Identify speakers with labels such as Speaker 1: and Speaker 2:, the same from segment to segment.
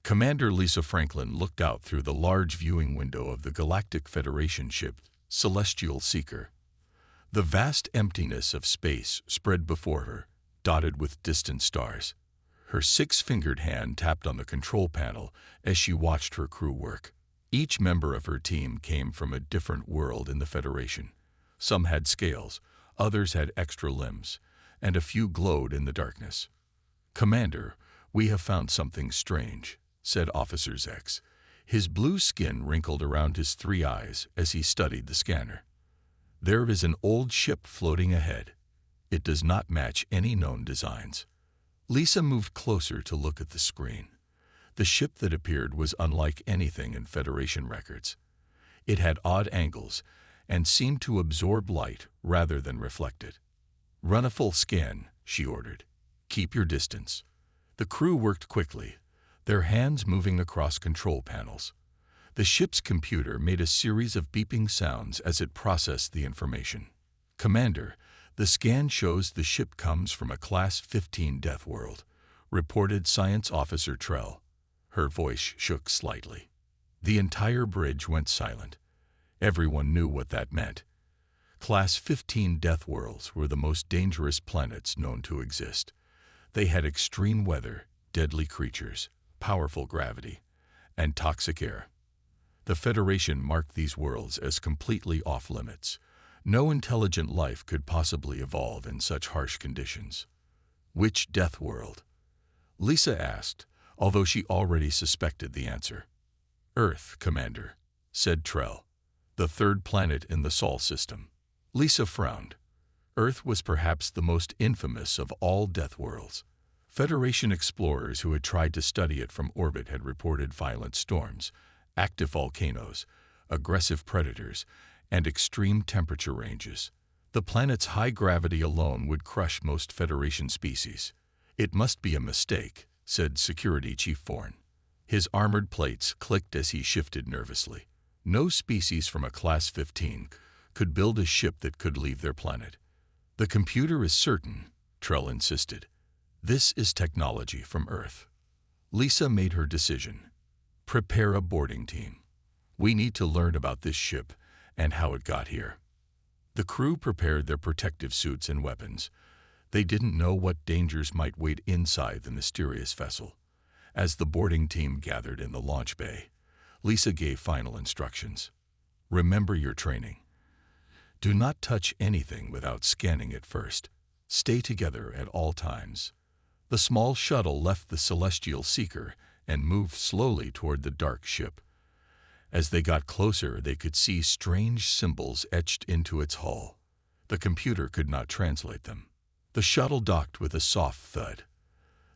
Speaker 1: Commander Lisa Franklin looked out through the large viewing window of the Galactic Federation ship, Celestial Seeker. The vast emptiness of space spread before her, dotted with distant stars. Her six-fingered hand tapped on the control panel as she watched her crew work. Each member of her team came from a different world in the Federation. Some had scales, others had extra limbs, and a few glowed in the darkness. "Commander, we have found something strange," said Officer X. His blue skin wrinkled around his three eyes as he studied the scanner. "There is an old ship floating ahead. It does not match any known designs." Lisa moved closer to look at the screen. The ship that appeared was unlike anything in Federation records. It had odd angles and seemed to absorb light rather than reflect it. "Run a full scan," she ordered. "Keep your distance." The crew worked quickly, their hands moving across control panels. The ship's computer made a series of beeping sounds as it processed the information. "Commander, the scan shows the ship comes from a Class 15 death world," reported Science Officer Trell. Her voice shook slightly. The entire bridge went silent. Everyone knew what that meant. Class 15 death worlds were the most dangerous planets known to exist. They had extreme weather, deadly creatures, powerful gravity, and toxic air. The Federation marked these worlds as completely off-limits. No intelligent life could possibly evolve in such harsh conditions. "Which death world?" Lisa asked, although she already suspected the answer. "Earth, Commander," said Trell, "the third planet in the Sol system." Lisa frowned. Earth was perhaps the most infamous of all death worlds. Federation explorers who had tried to study it from orbit had reported violent storms, active volcanoes, aggressive predators, and extreme temperature ranges. The planet's high gravity alone would crush most Federation species. "It must be a mistake," said Security Chief Forn. His armored plates clicked as he shifted nervously. No species from a Class 15 could build a ship that could leave their planet. "The computer is certain," Trell insisted. "This is technology from Earth." Lisa made her decision. "Prepare a boarding team. We need to learn about this ship and how it got here." The crew prepared their protective suits and weapons. They didn't know what dangers might wait inside the mysterious vessel. As the boarding team gathered in the launch bay, Lisa gave final instructions. "Remember your training. Do not touch anything without scanning it first. Stay together at all times." The small shuttle left the Celestial Seeker and moved slowly toward the dark ship. As they got closer, they could see strange symbols etched into its hull. The computer could not translate them. The shuttle docked with a soft thud.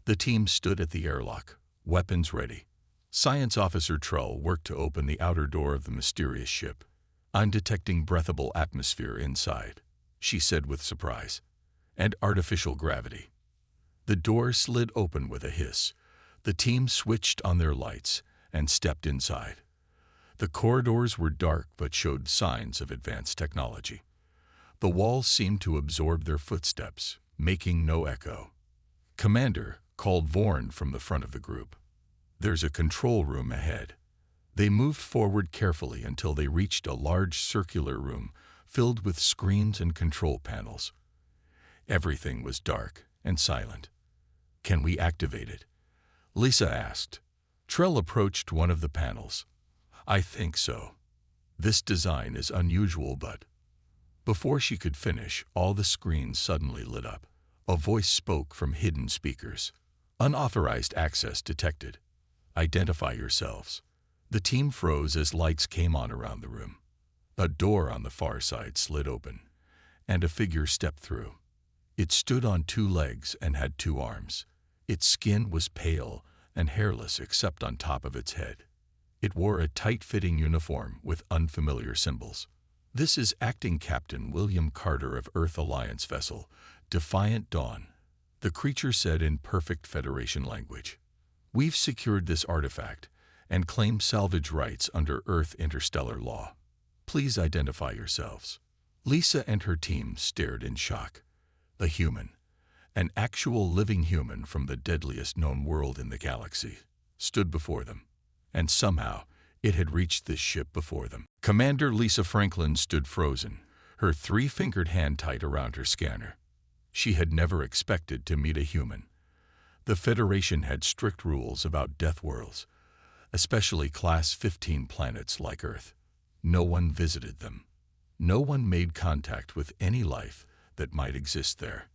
Speaker 1: The team stood at the airlock, weapons ready. Science Officer Trull worked to open the outer door of the mysterious ship. "I'm detecting breathable atmosphere inside," she said with surprise, "and artificial gravity." The door slid open with a hiss. The team switched on their lights and stepped inside. The corridors were dark but showed signs of advanced technology. The walls seemed to absorb their footsteps, making no echo. "Commander," called Vorn from the front of the group. "There's a control room ahead." They moved forward carefully until they reached a large circular room filled with screens and control panels. Everything was dark and silent. "Can we activate it?" Lisa asked. Trell approached one of the panels. "I think so. This design is unusual, but—" Before she could finish, all the screens suddenly lit up. A voice spoke from hidden speakers. "Unauthorized access detected. Identify yourselves." The team froze as lights came on around the room. A door on the far side slid open, and a figure stepped through. It stood on two legs and had two arms. Its skin was pale and hairless except on top of its head. It wore a tight-fitting uniform with unfamiliar symbols. "This is Acting Captain William Carter of Earth Alliance vessel, Defiant Dawn," the creature said in perfect Federation language. "We've secured this artifact and claim salvage rights under Earth interstellar law. Please identify yourselves." Lisa and her team stared in shock. A human, an actual living human from the deadliest known world in the galaxy. stood before them, and somehow it had reached this ship before them. Commander Lisa Franklin stood frozen, her three-fingered hand tight around her scanner. She had never expected to meet a human. The Federation had strict rules about death worlds, especially Class 15 planets like Earth. No one visited them. No one made contact with any life that might exist there.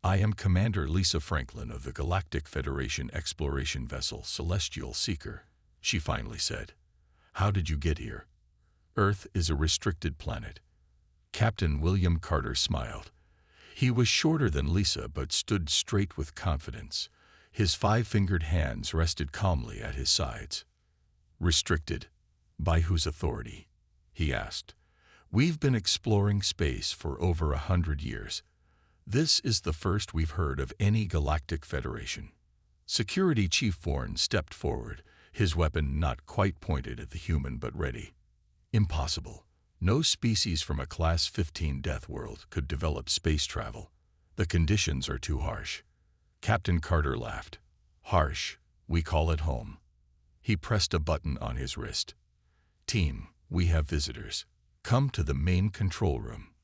Speaker 1: "I am Commander Lisa Franklin of the Galactic Federation exploration vessel Celestial Seeker," she finally said. "How did you get here?" "Earth is a restricted planet." Captain William Carter smiled. He was shorter than Lisa but stood straight with confidence. His five-fingered hands rested calmly at his sides. "Restricted? By whose authority?" he asked. "We've been exploring space for over 100 years. This is the first we've heard of any Galactic Federation." Security Chief Forn stepped forward, his weapon not quite pointed at the human but ready. "Impossible. No species from a Class 15 death world could develop space travel. The conditions are too harsh." Captain Carter laughed. "Harsh? We call it home." He pressed a button on his wrist. "Team, we have visitors. Come to the main control room."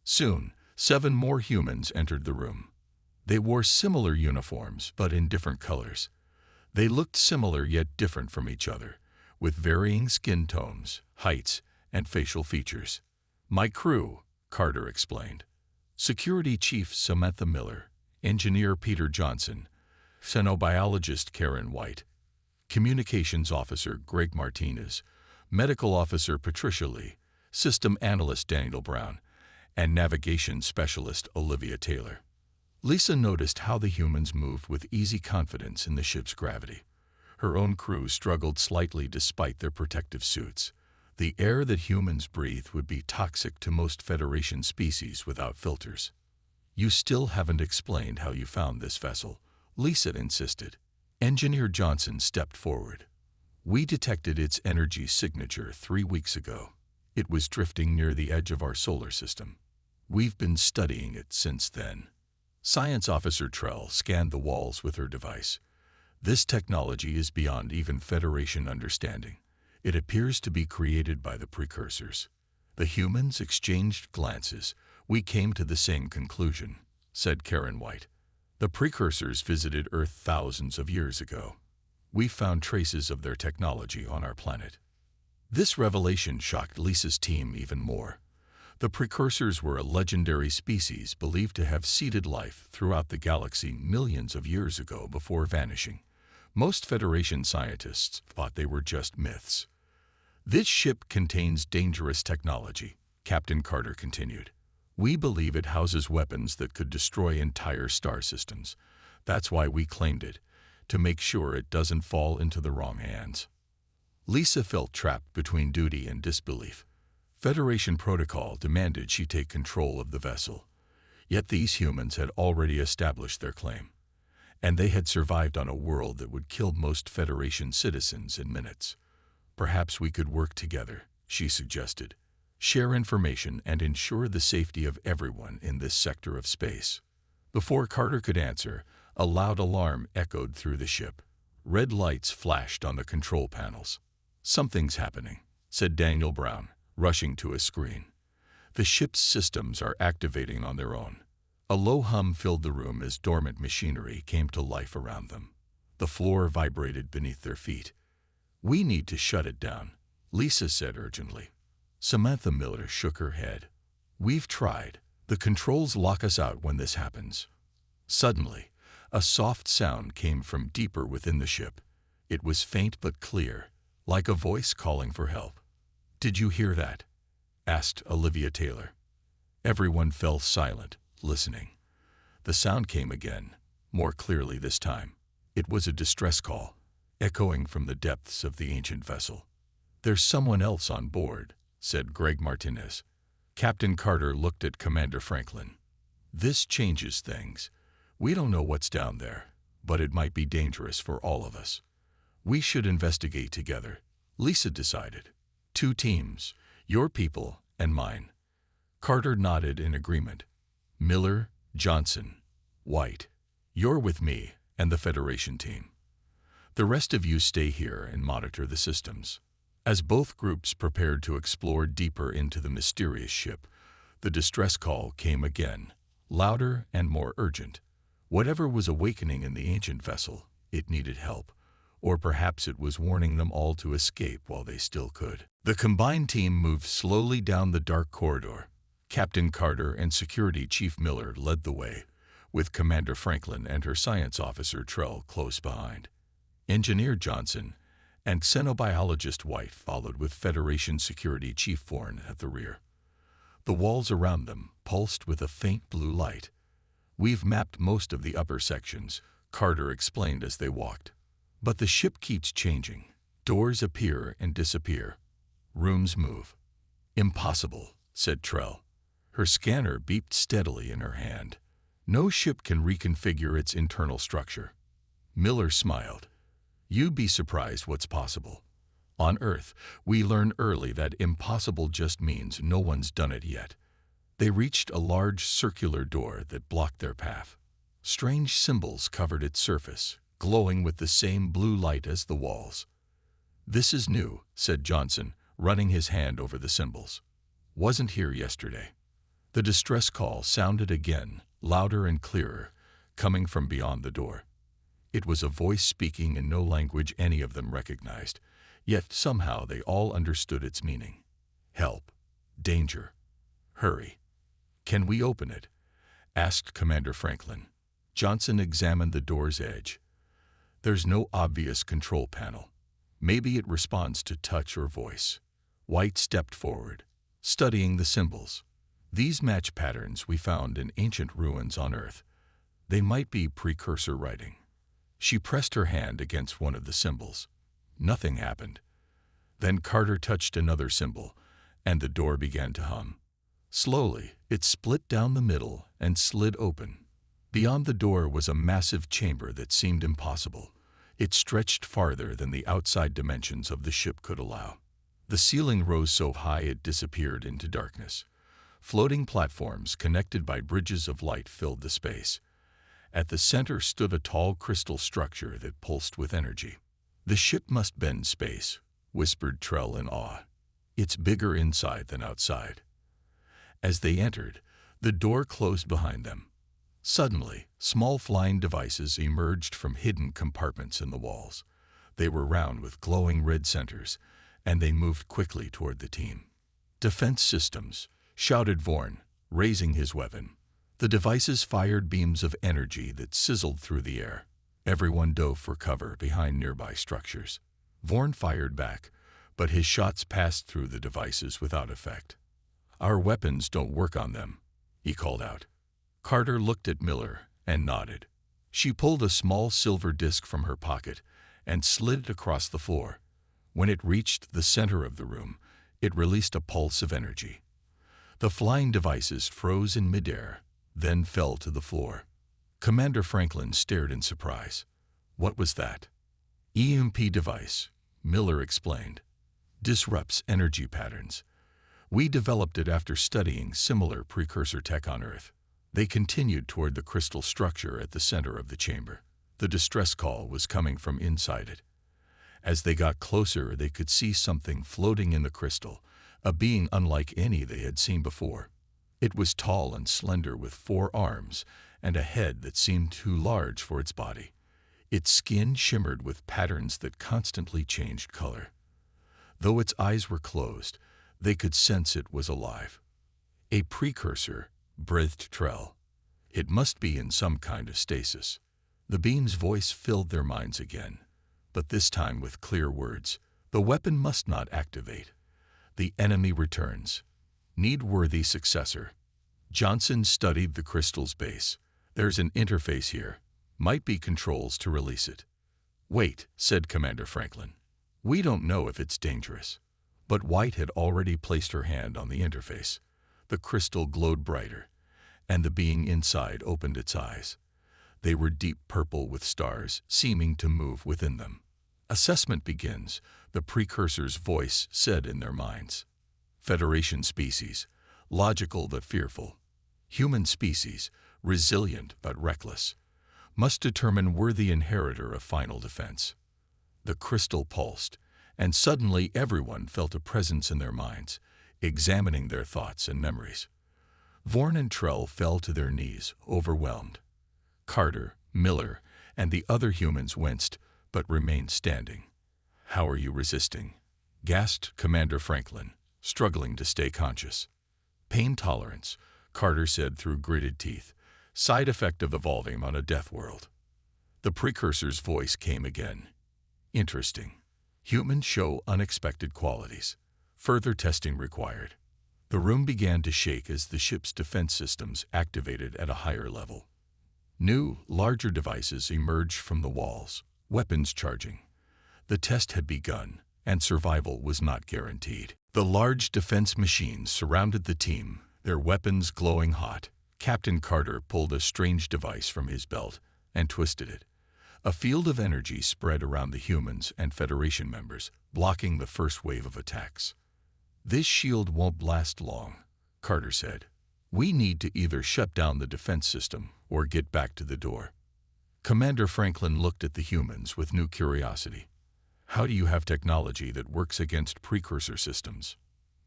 Speaker 1: Soon, 7 more humans entered the room. They wore similar uniforms, but in different colors. They looked similar yet different from each other, with varying skin tones, heights, and facial features. "My crew," Carter explained. Security Chief Samantha Miller, Engineer Peter Johnson, Xenobiologist Karen White, Communications Officer Greg Martinez, Medical Officer Patricia Lee, System Analyst Daniel Brown, and Navigation Specialist Olivia Taylor. Lisa noticed how the humans moved with easy confidence in the ship's gravity. Her own crew struggled slightly despite their protective suits. The air that humans breathe would be toxic to most Federation species without filters. "You still haven't explained how you found this vessel," Lisa insisted. Engineer Johnson stepped forward. "We detected its energy signature 3 weeks ago. It was drifting near the edge of our solar system. We've been studying it since then." Science Officer Trell scanned the walls with her device. "This technology is beyond even Federation understanding. It appears to be created by the precursors." The humans exchanged glances. "We came to the same conclusion," said Karen White. "The precursors visited Earth thousands of years ago. We found traces of their technology on our planet." This revelation shocked Lisa's team even more. The precursors were a legendary species believed to have seeded life throughout the galaxy millions of years ago before vanishing. Most Federation scientists thought they were just myths. "This ship contains dangerous technology," Captain Carter continued. "We believe it houses weapons that could destroy entire star systems. That's why we claimed it, to make sure it doesn't fall into the wrong hands." Lisa felt trapped between duty and disbelief. Federation protocol demanded she take control of the vessel. Yet these humans had already established their claim. And they had survived on a world that would kill most Federation citizens in minutes. "Perhaps we could work together," she suggested. "Share information and ensure the safety of everyone in this sector of space." Before Carter could answer, a loud alarm echoed through the ship. Red lights flashed on the control panels. "Something's happening," said Daniel Brown, rushing to a screen. "The ship's systems are activating on their own." A low hum filled the room as dormant machinery came to life around them. The floor vibrated beneath their feet. "We need to shut it down," Lisa said urgently. Samantha Miller shook her head. "We've tried. The controls lock us out when this happens." Suddenly, a soft sound came from deeper within the ship. It was faint but clear, like a voice calling for help. "Did you hear that?" asked Olivia Taylor. Everyone fell silent, listening. The sound came again, more clearly this time. It was a distress call, echoing from the depths of the ancient vessel. "There's someone else on board," said Greg Martinez. Captain Carter looked at Commander Franklin. "This changes things. We don't know what's down there, but it might be dangerous for all of us. We should investigate together," Lisa decided. "2 teams, your people and mine." Carter nodded in agreement. "Miller, Johnson, White, you're with me and the Federation team." The rest of you stay here and monitor the systems." As both groups prepared to explore deeper into the mysterious ship, the distress call came again, louder and more urgent. Whatever was awakening in the ancient vessel, it needed help, or perhaps it was warning them all to escape while they still could. The combined team moved slowly down the dark corridor. Captain Carter and Security Chief Miller led the way, with Commander Franklin and her science officer Trell close behind. Engineer Johnson and Xenobiologist White followed with Federation Security Chief Vorn at the rear. The walls around them pulsed with a faint blue light. "We've mapped most of the upper sections," Carter explained as they walked. "But the ship keeps changing. Doors appear and disappear. Rooms move." "Impossible," said Trell. Her scanner beeped steadily in her hand. "No ship can reconfigure its internal structure." Miller smiled. "You'd be surprised what's possible. On Earth, we learn early that impossible just means no one's done it yet." They reached a large circular door that blocked their path. Strange symbols covered its surface, glowing with the same blue light as the walls. "This is new," said Johnson, running his hand over the symbols. "Wasn't here yesterday." The distress call sounded again, louder and clearer, coming from beyond the door. It was a voice speaking in no language any of them recognized, yet somehow they all understood its meaning. "Help. Danger. Hurry." "Can we open it?" asked Commander Franklin. Johnson examined the door's edge. "There's no obvious control panel. Maybe it responds to touch or voice." White stepped forward, studying the symbols. "These match patterns we found in ancient ruins on Earth. They might be precursor writing." She pressed her hand against one of the symbols. Nothing happened. Then Carter touched another symbol, and the door began to hum. Slowly, it split down the middle and slid open. Beyond the door was a massive chamber that seemed impossible. It stretched farther than the outside dimensions of the ship could allow. The ceiling rose so high it disappeared into darkness. Floating platforms connected by bridges of light filled the space. At the center stood a tall crystal structure that pulsed with energy. "The ship must bend space," whispered Trell in awe. "It's bigger inside than outside." As they entered, the door closed behind them. Suddenly, small flying devices emerged from hidden compartments in the walls. They were round with glowing red centers, and they moved quickly toward the team. "Defense systems," shouted Vorn, raising his weapon. The devices fired beams of energy that sizzled through the air. Everyone dove for cover behind nearby structures. Vorn fired back, but his shots passed through the devices without effect. "Our weapons don't work on them," he called out. Carter looked at Miller and nodded. She pulled a small silver disc from her pocket and slid it across the floor. When it reached the center of the room, it released a pulse of energy. The flying devices froze in midair, then fell to the floor. Commander Franklin stared in surprise. "What was that?" "EMP device," Miller explained. "Disrupts energy patterns. We developed it after studying similar precursor tech on Earth." They continued toward the crystal structure at the center of the chamber. The distress call was coming from inside it. As they got closer, they could see something floating in the crystal, a being unlike any they had seen before. It was tall and slender with 4 arms and a head that seemed too large for its body. Its skin shimmered with patterns that constantly changed color. Though its eyes were closed, they could sense it was alive. "A precursor," breathed Trell. "It must be in some kind of stasis." The being's voice filled their minds again, but this time with clear words. "The weapon must not activate. The enemy returns. Need worthy successor." Johnson studied the crystal's base. "There's an interface here. Might be controls to release it." "Wait," said Commander Franklin. "We don't know if it's dangerous." But White had already placed her hand on the interface. The crystal glowed brighter, and the being inside opened its eyes. They were deep purple with stars seeming to move within them. "Assessment begins," the precursor's voice said in their minds. "Federation species, logical but fearful. Human species, resilient but reckless. Must determine worthy inheritor of final defense." The crystal pulsed, and suddenly everyone felt a presence in their minds, examining their thoughts and memories. Vorn and Trell fell to their knees, overwhelmed. Carter, Miller, and the other humans winced, but remained standing. "How are you resisting?" gasped Commander Franklin, struggling to stay conscious. "Pain tolerance," Carter said through gritted teeth, "side effect of evolving on a death world." The precursor's voice came again. "Interesting. Humans show unexpected qualities. Further testing required." The room began to shake as the ship's defense systems activated at a higher level. New, larger devices emerged from the walls, weapons charging. The test had begun, and survival was not guaranteed. The large defense machines surrounded the team, their weapons glowing hot. Captain Carter pulled a strange device from his belt and twisted it. A field of energy spread around the humans and Federation members, blocking the first wave of attacks. "This shield won't last long," Carter said. "We need to either shut down the defense system or get back to the door." Commander Franklin looked at the humans with new curiosity. "How do you have technology that works against precursor systems?"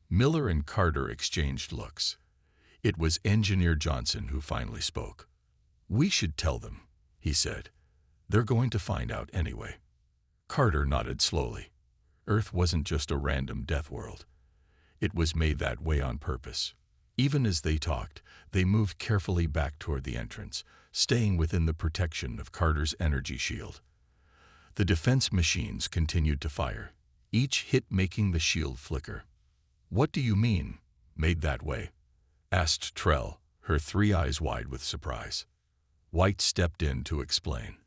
Speaker 1: Miller and Carter exchanged looks. It was Engineer Johnson who finally spoke. "We should tell them," he said. "They're going to find out anyway." Carter nodded slowly. Earth wasn't just a random death world. It was made that way on purpose. Even as they talked, they moved carefully back toward the entrance, staying within the protection of Carter's energy shield. The defense machines continued to fire, each hit making the shield flicker. "What do you mean, made that way?" asked Trell, her three eyes wide with surprise. White stepped in to explain.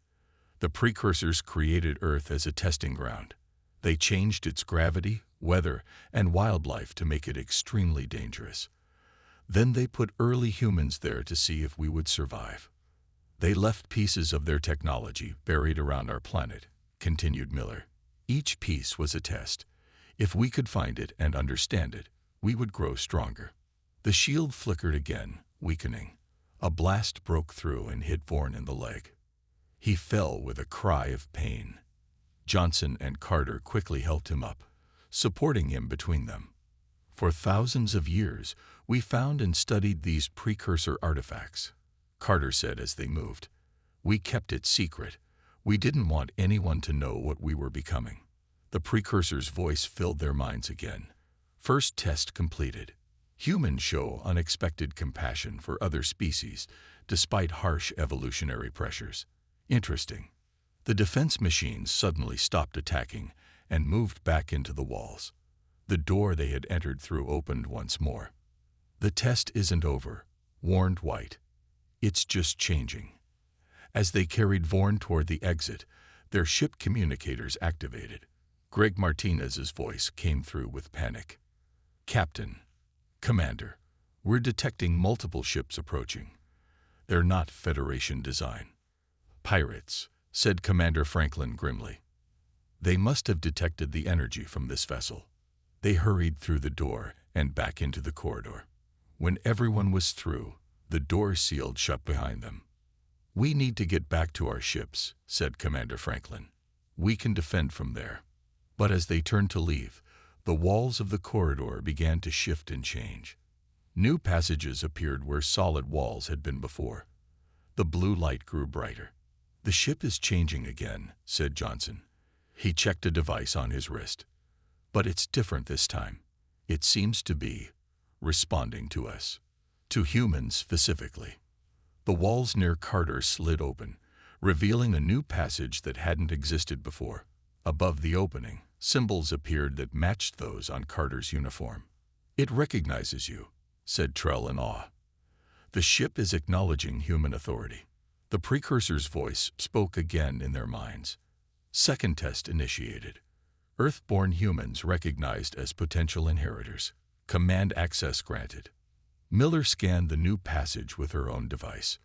Speaker 1: "The precursors created Earth as a testing ground. They changed its gravity, weather, and wildlife to make it extremely dangerous. Then they put early humans there to see if we would survive. They left pieces of their technology buried around our planet," continued Miller. "Each piece was a test. If we could find it and understand it, we would grow stronger." The shield flickered again, weakening. A blast broke through and hit Vorn in the leg. He fell with a cry of pain. Johnson and Carter quickly helped him up, supporting him between them. "For thousands of years, we found and studied these precursor artifacts," Carter said as they moved. "We kept it secret. We didn't want anyone to know what we were becoming." The precursor's voice filled their minds again. "First test completed. Humans show unexpected compassion for other species, despite harsh evolutionary pressures. Interesting." The defense machines suddenly stopped attacking and moved back into the walls. The door they had entered through opened once more. "The test isn't over," warned White. "It's just changing." As they carried Vorn toward the exit, their ship communicators activated. Greg Martinez's voice came through with panic. "Captain, Commander, we're detecting multiple ships approaching. They're not Federation design." "Pirates," said Commander Franklin grimly. "They must have detected the energy from this vessel." They hurried through the door and back into the corridor. When everyone was through, the door sealed shut behind them. "We need to get back to our ships," said Commander Franklin. "We can defend from there." But as they turned to leave, the walls of the corridor began to shift and change. New passages appeared where solid walls had been before. The blue light grew brighter. "The ship is changing again," said Johnson. He checked a device on his wrist. "But it's different this time. It seems to be responding to us. To humans specifically." The walls near Carter slid open, revealing a new passage that hadn't existed before. Above the opening, symbols appeared that matched those on Carter's uniform. "It recognizes you," said Trell in awe. "The ship is acknowledging human authority." The precursor's voice spoke again in their minds. Second test initiated. Earth-born humans recognized as potential inheritors. Command access granted. Miller scanned the new passage with her own device.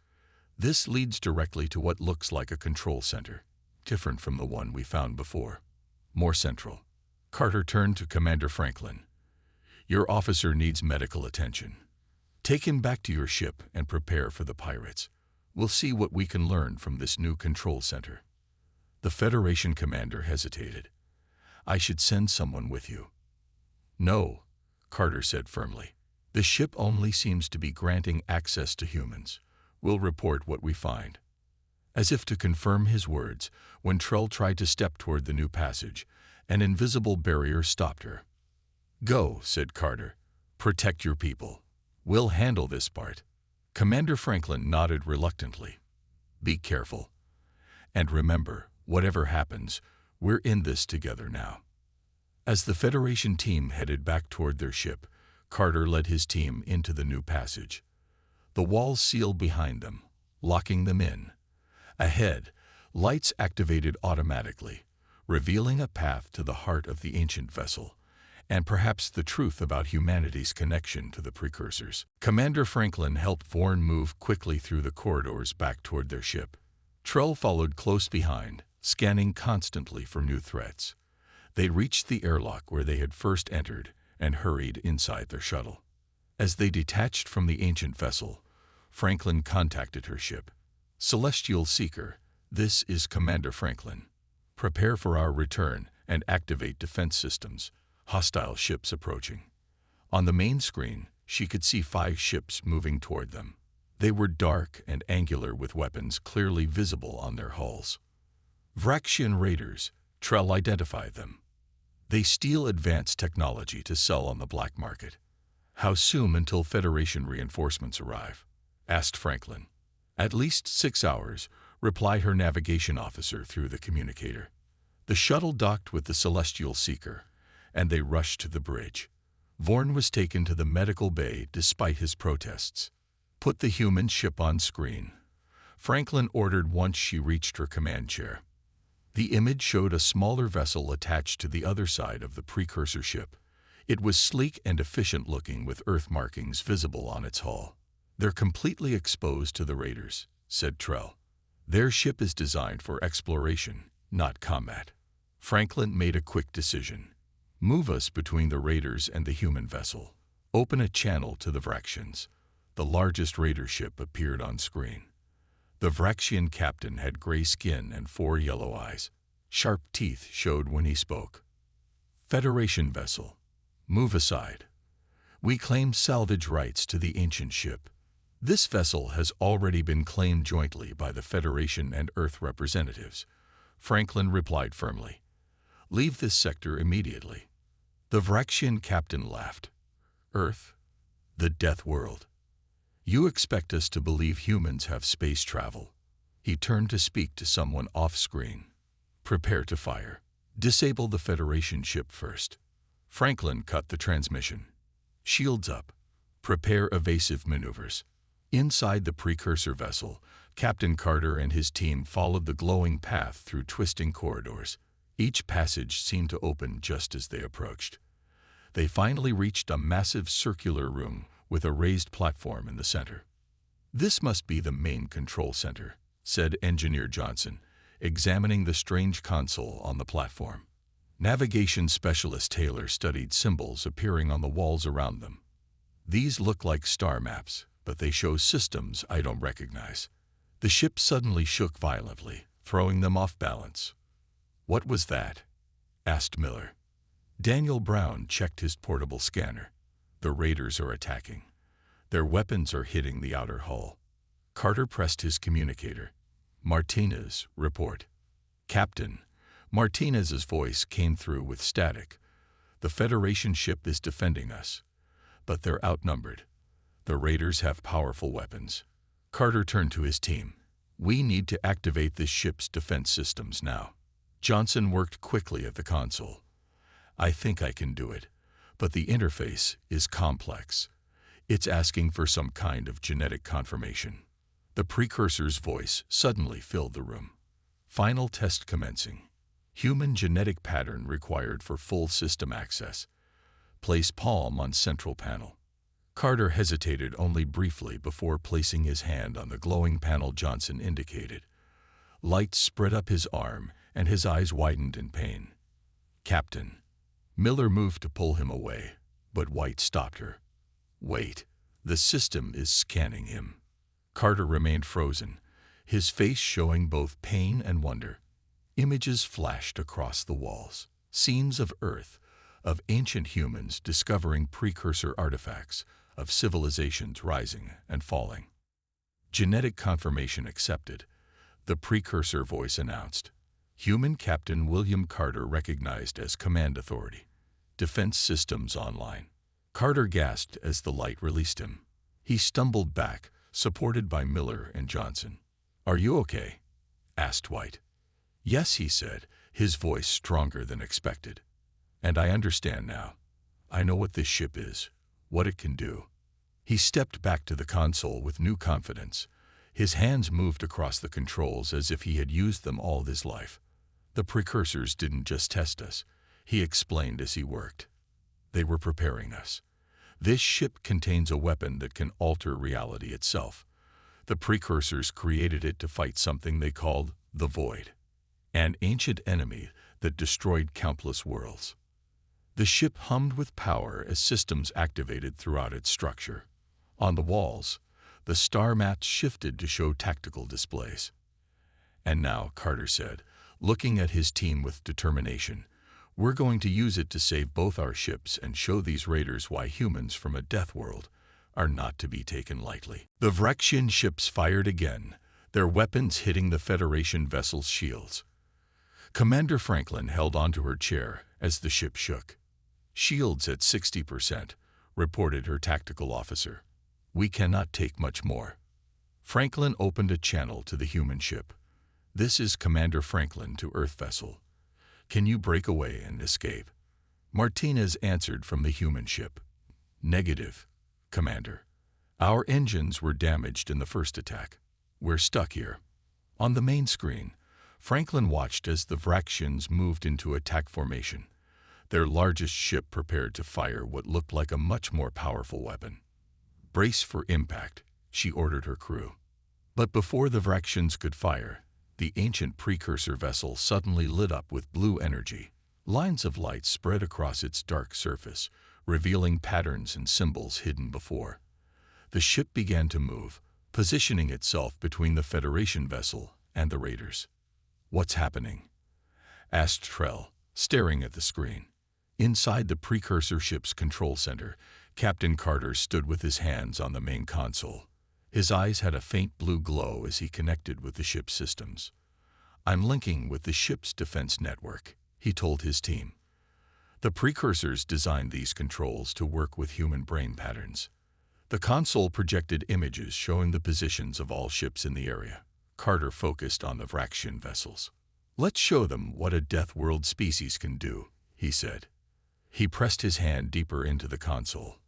Speaker 1: "This leads directly to what looks like a control center, different from the one we found before. More central." Carter turned to Commander Franklin. "Your officer needs medical attention. Take him back to your ship and prepare for the pirates. We'll see what we can learn from this new control center." The Federation commander hesitated. "I should send someone with you." "No," Carter said firmly. "The ship only seems to be granting access to humans. We'll report what we find." As if to confirm his words, when Trell tried to step toward the new passage, an invisible barrier stopped her. "Go," said Carter. "Protect your people. We'll handle this part." Commander Franklin nodded reluctantly. "Be careful. And remember, whatever happens, we're in this together now." As the Federation team headed back toward their ship, Carter led his team into the new passage. The walls sealed behind them, locking them in. Ahead, lights activated automatically, revealing a path to the heart of the ancient vessel, and perhaps the truth about humanity's connection to the precursors. Commander Franklin helped Vorn move quickly through the corridors back toward their ship. Trell followed close behind, scanning constantly for new threats. They reached the airlock where they had first entered and hurried inside their shuttle. As they detached from the ancient vessel, Franklin contacted her ship. "Celestial Seeker, this is Commander Franklin. Prepare for our return and activate defense systems. Hostile ships approaching." On the main screen, she could see 5 ships moving toward them. They were dark and angular with weapons clearly visible on their hulls. Vraxian raiders, Trell identified them. They steal advanced technology to sell on the black market. "How soon until Federation reinforcements arrive?" asked Franklin. "At least 6 hours," replied her navigation officer through the communicator. The shuttle docked with the Celestial Seeker, and they rushed to the bridge. Vorn was taken to the medical bay despite his protests. "Put the human ship on screen," Franklin ordered once she reached her command chair. The image showed a smaller vessel attached to the other side of the precursor ship. It was sleek and efficient-looking with Earth markings visible on its hull. "They're completely exposed to the raiders," said Trell. "Their ship is designed for exploration, not combat." Franklin made a quick decision. "Move us between the raiders and the human vessel. Open a channel to the Vraxians." The largest raider ship appeared on screen. The Vraxian captain had gray skin and 4 yellow eyes. Sharp teeth showed when he spoke. "Federation vessel, move aside. We claim salvage rights to the ancient ship. This vessel has already been claimed jointly by the Federation and Earth representatives," Franklin replied firmly. "Leave this sector immediately." The Vraxian captain laughed. "Earth? The death world. You expect us to believe humans have space travel?" He turned to speak to someone off-screen. "Prepare to fire. Disable the Federation ship first." Franklin cut the transmission. "Shields up. Prepare evasive maneuvers." Inside the precursor vessel, Captain Carter and his team followed the glowing path through twisting corridors. Each passage seemed to open just as they approached. They finally reached a massive circular room with a raised platform in the center. "This must be the main control center," said Engineer Johnson, examining the strange console on the platform. Navigation specialist Taylor studied symbols appearing on the walls around them. "These look like star maps, but they show systems I don't recognize." The ship suddenly shook violently, throwing them off balance. "What was that?" asked Miller. Daniel Brown checked his portable scanner. "The raiders are attacking. Their weapons are hitting the outer hull." Carter pressed his communicator. "Martinez, report." "Captain." Martinez's voice came through with static. "The Federation ship is defending us, but they're outnumbered. The raiders have powerful weapons." Carter turned to his team. "We need to activate this ship's defense systems now." Johnson worked quickly at the console. "I think I can do it, but the interface is complex. It's asking for some kind of genetic confirmation." The precursor's voice suddenly filled the room. "Final test commencing. Human genetic pattern required for full system access. Place palm on central panel." Carter hesitated only briefly before placing his hand on the glowing panel Johnson indicated. Light spread up his arm, and his eyes widened in pain. "Captain." Miller moved to pull him away, but White stopped her. "Wait, the system is scanning him." Carter remained frozen, his face showing both pain and wonder. Images flashed across the walls, scenes of Earth, of ancient humans discovering precursor artifacts, of civilizations rising and falling. Genetic confirmation accepted, the precursor voice announced. Human Captain William Carter recognized as Command Authority. Defense Systems online. Carter gasped as the light released him. He stumbled back, supported by Miller and Johnson. "Are you okay?" asked White. "Yes," he said, his voice stronger than expected. "And I understand now. I know what this ship is, what it can do." He stepped back to the console with new confidence. His hands moved across the controls as if he had used them all his life. "The precursors didn't just test us," he explained as he worked. "They were preparing us. This ship contains a weapon that can alter reality itself. The precursors created it to fight something they called the Void, an ancient enemy that destroyed countless worlds." The ship hummed with power as systems activated throughout its structure. On the walls, the star maps shifted to show tactical displays. "And now," Carter said, looking at his team with determination, "we're going to use it to save both our ships and show these raiders why humans from a death world are not to be taken lightly." The Vraxian ships fired again, their weapons hitting the Federation vessel's shields. Commander Franklin held onto her chair as the ship shook. "Shields at 60%, reported her tactical officer. "We cannot take much more." Franklin opened a channel to the human ship. "This is Commander Franklin to Earth vessel. Can you break away and escape?" Martinez answered from the human ship. "Negative, Commander. Our engines were damaged in the first attack. We're stuck here." On the main screen, Franklin watched as the Vraxians moved into attack formation, their largest ship prepared to fire what looked like a much more powerful weapon. "Brace for impact," she ordered her crew. But before the Vraxians could fire, the ancient precursor vessel suddenly lit up with blue energy. Lines of light spread across its dark surface, revealing patterns and symbols hidden before. The ship began to move, positioning itself between the Federation vessel and the raiders. "What's happening?" asked Trell, staring at the screen. Inside the precursor ship's control center, Captain Carter stood with his hands on the main console. His eyes had a faint blue glow as he connected with the ship's systems. "I'm linking with the ship's defense network," he told his team. "The precursors designed these controls to work with human brain patterns." The console projected images showing the positions of all ships in the area. Carter focused on the Vraxian vessels. "Let's show them what a Death World species can do," he said. He pressed his hand deeper into the console.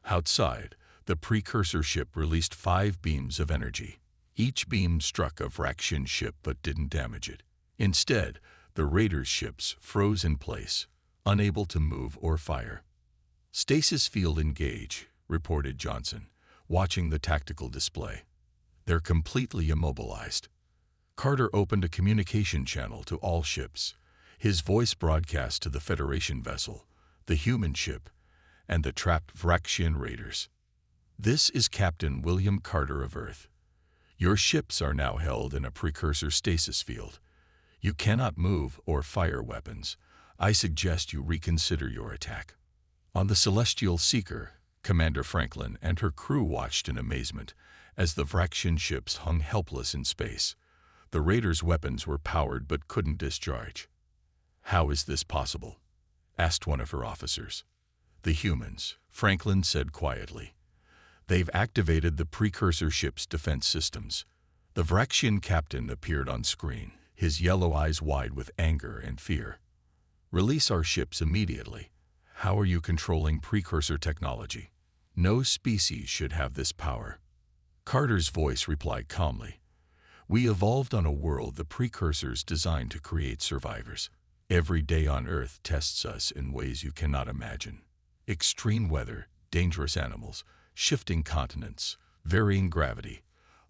Speaker 1: Outside, the precursor ship released 5 beams of energy. Each beam struck a Vraxian ship but didn't damage it. Instead, the raiders' ships froze in place, unable to move or fire. "Stasis field engage," reported Johnson, watching the tactical display. "They're completely immobilized." Carter opened a communication channel to all ships. His voice broadcast to the Federation vessel, the human ship, and the trapped Vraxian raiders. "This is Captain William Carter of Earth. Your ships are now held in a precursor stasis field. You cannot move or fire weapons. I suggest you reconsider your attack." On the Celestial Seeker, Commander Franklin and her crew watched in amazement as the Vraxian ships hung helpless in space. The raiders' weapons were powered but couldn't discharge. "How is this possible?" asked one of her officers. "The humans," Franklin said quietly. "They've activated the precursor ship's defense systems." The Vraxian captain appeared on screen, his yellow eyes wide with anger and fear. "Release our ships immediately. How are you controlling precursor technology? No species should have this power." Carter's voice replied calmly. "We evolved on a world the precursors designed to create survivors. Every day on Earth tests us in ways you cannot imagine. Extreme weather, dangerous animals, shifting continents, varying gravity.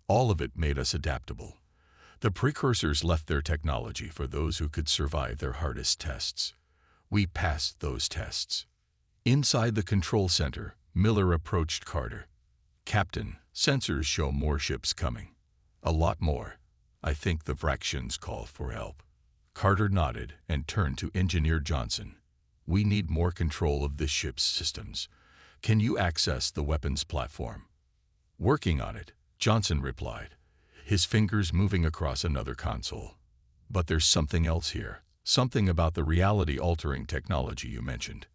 Speaker 1: All of it made us adaptable. The precursors left their technology for those who could survive their hardest tests. We passed those tests." Inside the control center, Miller approached Carter. "Captain, sensors show more ships coming. A lot more. I think the Vraxians call for help." Carter nodded and turned to Engineer Johnson. We need more control of this ship's systems. Can you access the weapons platform? Working on it, Johnson replied, his fingers moving across another console. But there's something else here, something about the reality-altering technology you mentioned.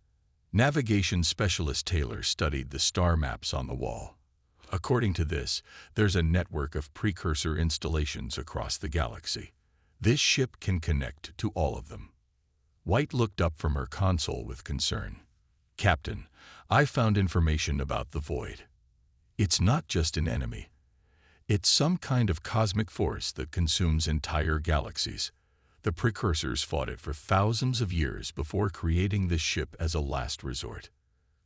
Speaker 1: Navigation specialist Taylor studied the star maps on the wall. According to this, there's a network of precursor installations across the galaxy. This ship can connect to all of them. White looked up from her console with concern. Captain, I found information about the Void. It's not just an enemy. It's some kind of cosmic force that consumes entire galaxies. The precursors fought it for thousands of years before creating this ship as a last resort.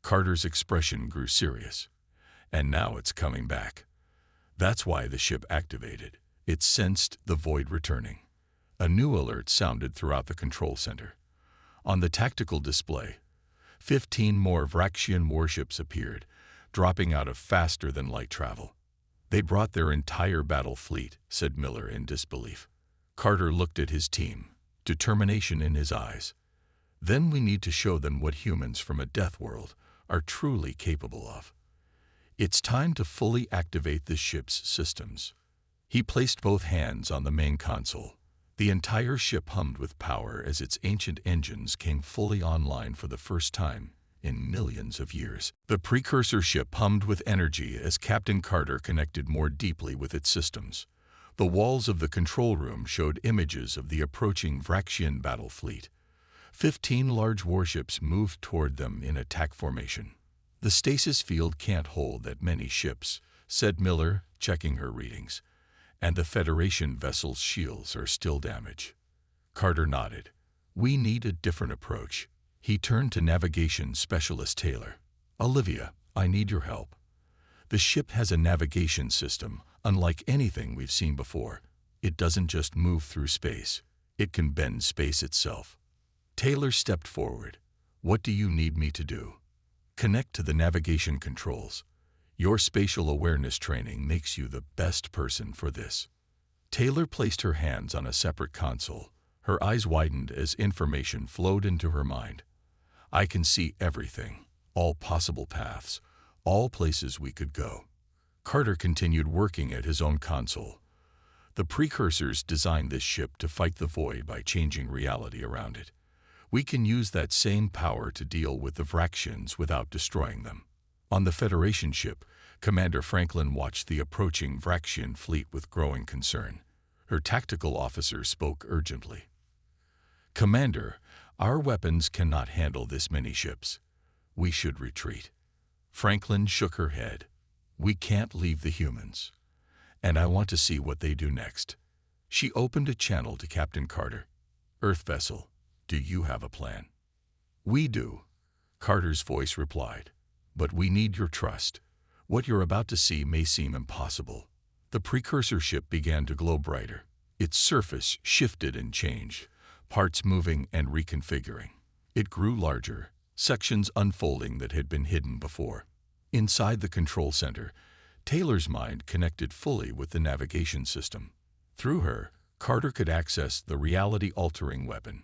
Speaker 1: Carter's expression grew serious. And now it's coming back. That's why the ship activated. It sensed the Void returning. A new alert sounded throughout the control center. On the tactical display, 15 more Vraxian warships appeared, dropping out of faster-than-light travel. They brought their entire battle fleet, said Miller in disbelief. Carter looked at his team, determination in his eyes. Then we need to show them what humans from a death world are truly capable of. It's time to fully activate this ship's systems. He placed both hands on the main console. The entire ship hummed with power as its ancient engines came fully online for the first time in millions of years. The precursor ship hummed with energy as Captain Carter connected more deeply with its systems. The walls of the control room showed images of the approaching Vraxian battle fleet. 15 large warships moved toward them in attack formation. The stasis field can't hold that many ships, said Miller, checking her readings. And the Federation vessel's shields are still damaged. Carter nodded. We need a different approach. He turned to navigation specialist Taylor. Olivia, I need your help. The ship has a navigation system, unlike anything we've seen before. It doesn't just move through space. It can bend space itself. Taylor stepped forward. What do you need me to do? Connect to the navigation controls. Your spatial awareness training makes you the best person for this. Taylor placed her hands on a separate console. Her eyes widened as information flowed into her mind. I can see everything, all possible paths, all places we could go. Carter continued working at his own console. The precursors designed this ship to fight the Void by changing reality around it. We can use that same power to deal with the Vraxians without destroying them. On the Federation ship, Commander Franklin watched the approaching Vraxian fleet with growing concern. Her tactical officer spoke urgently. Commander, our weapons cannot handle this many ships. We should retreat. Franklin shook her head. We can't leave the humans. And I want to see what they do next. She opened a channel to Captain Carter. Earth vessel, do you have a plan? We do, Carter's voice replied. But we need your trust. What you're about to see may seem impossible. The precursor ship began to glow brighter. Its surface shifted and changed, parts moving and reconfiguring. It grew larger, sections unfolding that had been hidden before. Inside the control center, Taylor's mind connected fully with the navigation system. Through her, Carter could access the reality-altering weapon.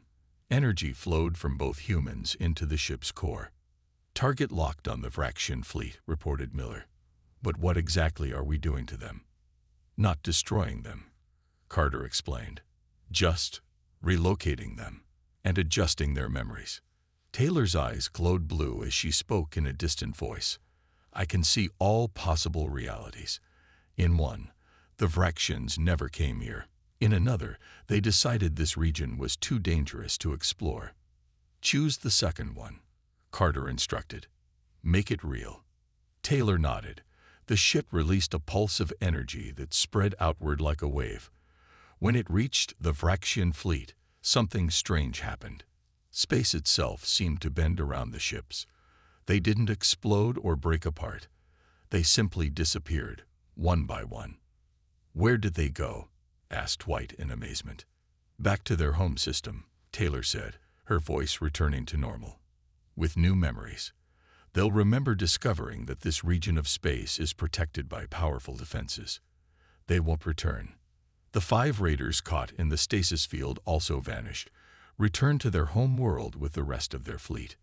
Speaker 1: Energy flowed from both humans into the ship's core. Target locked on the Vraxian fleet, reported Miller. But what exactly are we doing to them? Not destroying them, Carter explained. Just relocating them and adjusting their memories. Taylor's eyes glowed blue as she spoke in a distant voice. I can see all possible realities. In one, the Vraxians never came here. In another, they decided this region was too dangerous to explore. Choose the second one, Carter instructed. Make it real. Taylor nodded. The ship released a pulse of energy that spread outward like a wave. When it reached the Vraxian fleet, something strange happened. Space itself seemed to bend around the ships. They didn't explode or break apart. They simply disappeared, one by one. Where did they go? Asked White in amazement. Back to their home system, Taylor said, her voice returning to normal. With new memories. They'll remember discovering that this region of space is protected by powerful defenses. They won't return. The 5 raiders caught in the stasis field also vanished, returned to their home world with the rest of their fleet.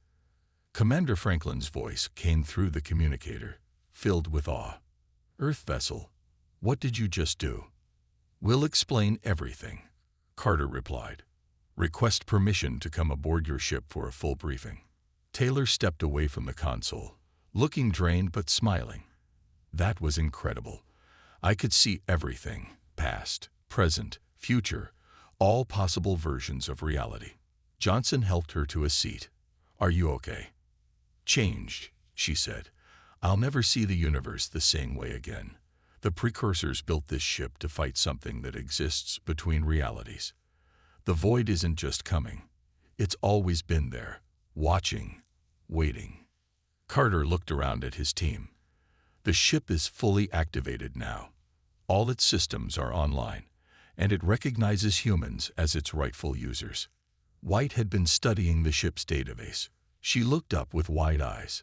Speaker 1: Commander Franklin's voice came through the communicator, filled with awe. "Earth vessel, what did you just do?" "We'll explain everything," Carter replied. "Request permission to come aboard your ship for a full briefing." Taylor stepped away from the console, looking drained but smiling. That was incredible. I could see everything, past, present, future, all possible versions of reality. Johnson helped her to a seat. "Are you okay?" "Changed," she said. "I'll never see the universe the same way again. The precursors built this ship to fight something that exists between realities. The void isn't just coming. It's always been there, watching, waiting." Carter looked around at his team. The ship is fully activated now. All its systems are online, and it recognizes humans as its rightful users. White had been studying the ship's database. She looked up with wide eyes.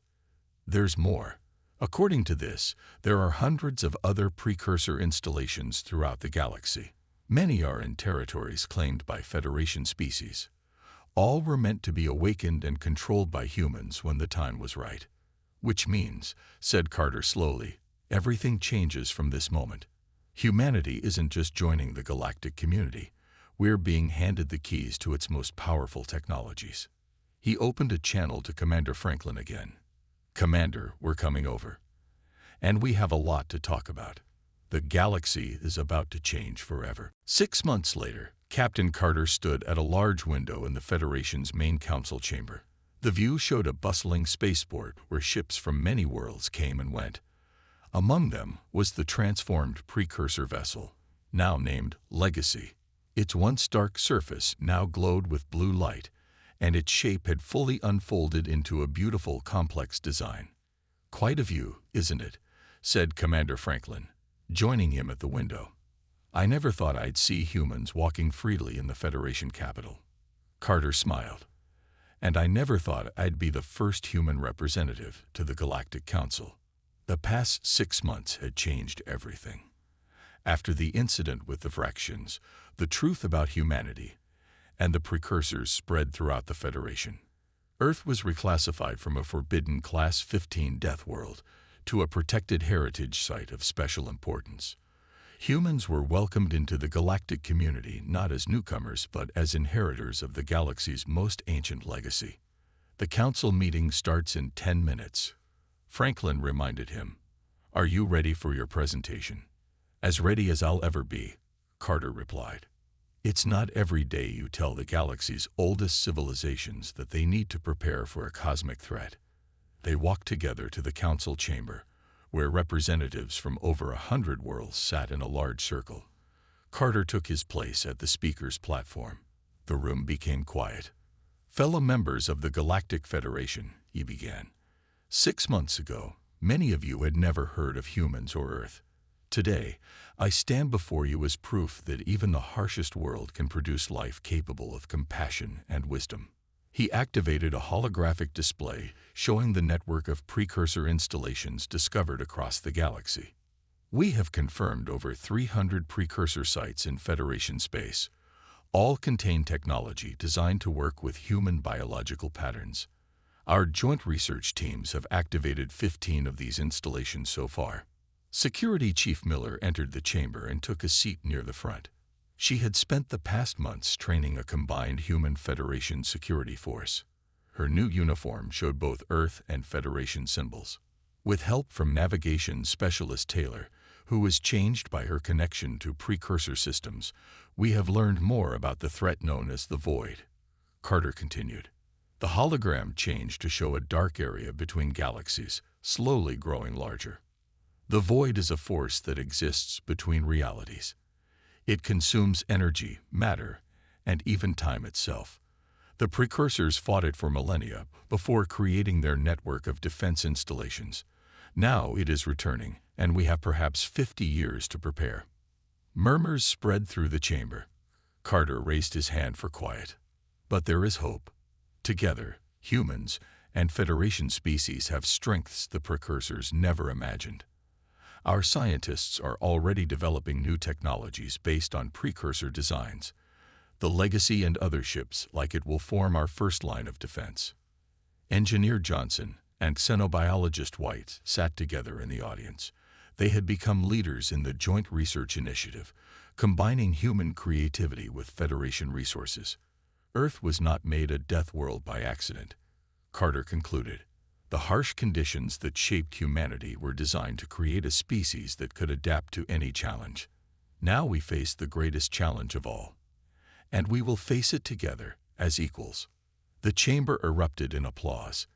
Speaker 1: "There's more. According to this, there are hundreds of other precursor installations throughout the galaxy. Many are in territories claimed by Federation species. All were meant to be awakened and controlled by humans when the time was right. Which means," said Carter slowly, "everything changes from this moment. Humanity isn't just joining the galactic community. We're being handed the keys to its most powerful technologies." He opened a channel to Commander Franklin again. "Commander, we're coming over. And we have a lot to talk about. The galaxy is about to change forever." 6 months later, Captain Carter stood at a large window in the Federation's main council chamber. The view showed a bustling spaceport where ships from many worlds came and went. Among them was the transformed precursor vessel, now named Legacy. Its once dark surface now glowed with blue light, and its shape had fully unfolded into a beautiful, complex design. "Quite a view, isn't it?" said Commander Franklin, joining him at the window. "I never thought I'd see humans walking freely in the Federation capital." Carter smiled. "And I never thought I'd be the first human representative to the Galactic Council." The past 6 months had changed everything. After the incident with the fractions, the truth about humanity and the precursors spread throughout the Federation. Earth was reclassified from a forbidden Class 15 death world to a protected heritage site of special importance. Humans were welcomed into the galactic community not as newcomers but as inheritors of the galaxy's most ancient legacy. "The council meeting starts in 10 minutes. Franklin reminded him. "Are you ready for your presentation?" "As ready as I'll ever be," Carter replied. "It's not every day you tell the galaxy's oldest civilizations that they need to prepare for a cosmic threat." They walked together to the council chamber, where representatives from over 100 worlds sat in a large circle. Carter took his place at the speaker's platform. The room became quiet. "Fellow members of the Galactic Federation," he began. "6 months ago, many of you had never heard of humans or Earth. Today, I stand before you as proof that even the harshest world can produce life capable of compassion and wisdom." He activated a holographic display showing the network of precursor installations discovered across the galaxy. "We have confirmed over 300 precursor sites in Federation space. All contain technology designed to work with human biological patterns. Our joint research teams have activated 15 of these installations so far." Security Chief Miller entered the chamber and took a seat near the front. She had spent the past months training a combined Human Federation security force. Her new uniform showed both Earth and Federation symbols. With help from navigation specialist Taylor, who was changed by her connection to precursor systems, we have learned more about the threat known as the Void. Carter continued. The hologram changed to show a dark area between galaxies, slowly growing larger. The Void is a force that exists between realities. It consumes energy, matter, and even time itself. The precursors fought it for millennia before creating their network of defense installations. Now it is returning, and we have perhaps 50 years to prepare. Murmurs spread through the chamber. Carter raised his hand for quiet. But there is hope. Together, humans and Federation species have strengths the precursors never imagined. Our scientists are already developing new technologies based on precursor designs. The Legacy and other ships like it will form our first line of defense." Engineer Johnson and xenobiologist White sat together in the audience. They had become leaders in the Joint Research Initiative, combining human creativity with Federation resources. Earth was not made a death world by accident, Carter concluded. The harsh conditions that shaped humanity were designed to create a species that could adapt to any challenge. Now we face the greatest challenge of all, and we will face it together as equals. The chamber erupted in applause.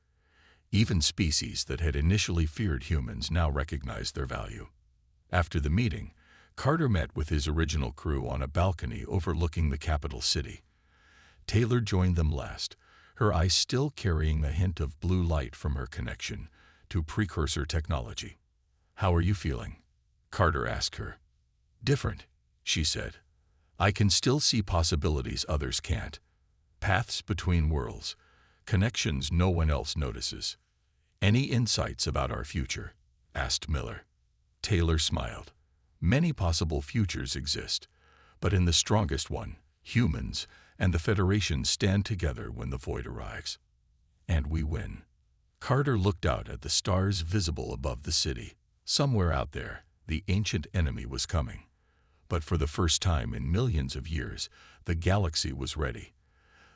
Speaker 1: Even species that had initially feared humans now recognized their value. After the meeting, Carter met with his original crew on a balcony overlooking the capital city. Taylor joined them last, her eyes still carrying a hint of blue light from her connection to precursor technology. "How are you feeling?" Carter asked her. "Different," she said. "I can still see possibilities others can't. Paths between worlds, connections no one else notices." "Any insights about our future?" asked Miller. Taylor smiled. "Many possible futures exist, but in the strongest one, humans and the Federation stand together when the void arrives. And we win." Carter looked out at the stars visible above the city. Somewhere out there, the ancient enemy was coming. But for the first time in millions of years, the galaxy was ready.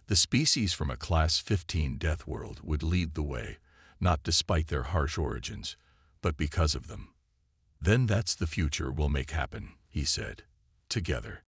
Speaker 1: The species from a Class 15 death world would lead the way, not despite their harsh origins, but because of them. "Then that's the future we'll make happen," he said. "Together."